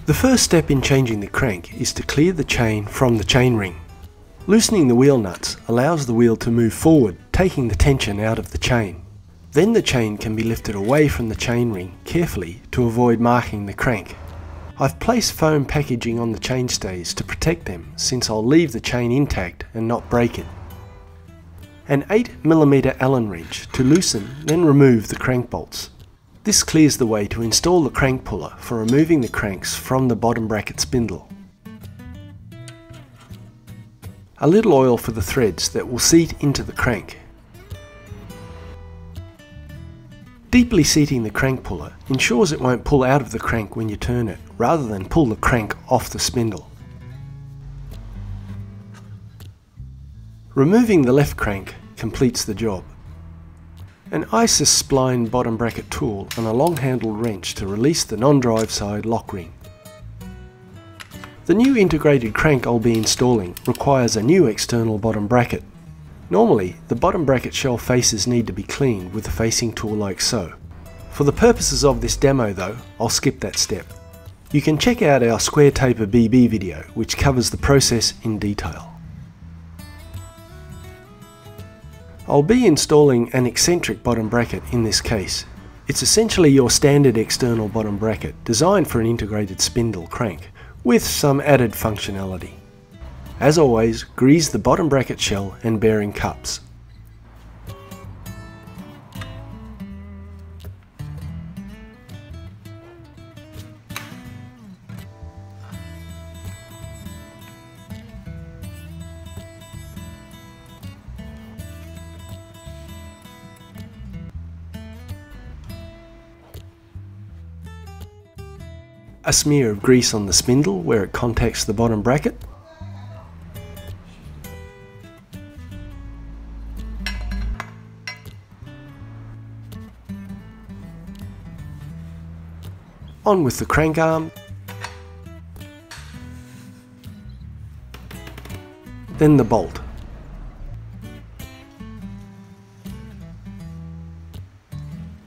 The first step in changing the crank is to clear the chain from the chainring. Loosening the wheel nuts allows the wheel to move forward, taking the tension out of the chain. Then the chain can be lifted away from the chainring carefully to avoid marking the crank. I've placed foam packaging on the chainstays to protect them, since I'll leave the chain intact and not break it. An 8mm Allen wrench to loosen, then remove the crank bolts. This clears the way to install the crank puller for removing the cranks from the bottom bracket spindle. A little oil for the threads that will seat into the crank. Deeply seating the crank puller ensures it won't pull out of the crank when you turn it, rather than pull the crank off the spindle. Removing the left crank completes the job. An ISIS spline bottom bracket tool and a long-handled wrench to release the non-drive side lock ring. The new integrated crank I'll be installing requires a new external bottom bracket. Normally, the bottom bracket shell faces need to be cleaned with a facing tool like so. For the purposes of this demo though, I'll skip that step. You can check out our square taper BB video, which covers the process in detail. I'll be installing an eccentric bottom bracket in this case. It's essentially your standard external bottom bracket, designed for an integrated spindle crank, with some added functionality. As always, grease the bottom bracket shell and bearing cups. A smear of grease on the spindle where it contacts the bottom bracket. On with the crank arm, then the bolt.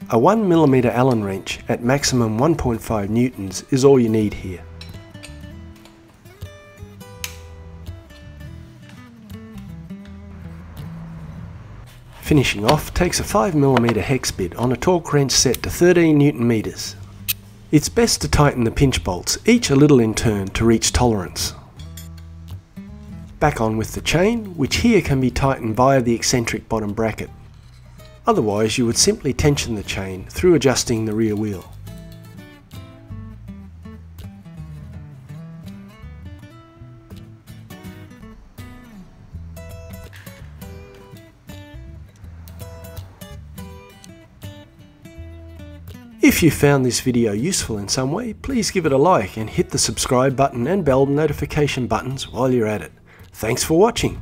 A 1mm Allen wrench at maximum 1.5 newtons is all you need here. Finishing off takes a 5mm hex bit on a torque wrench set to 13 Newton meters. It's best to tighten the pinch bolts, each a little in turn, to reach tolerance. Back on with the chain, which here can be tightened via the eccentric bottom bracket. Otherwise you would simply tension the chain through adjusting the rear wheel. If you found this video useful in some way, please give it a like and hit the subscribe button and bell notification buttons while you're at it. Thanks for watching.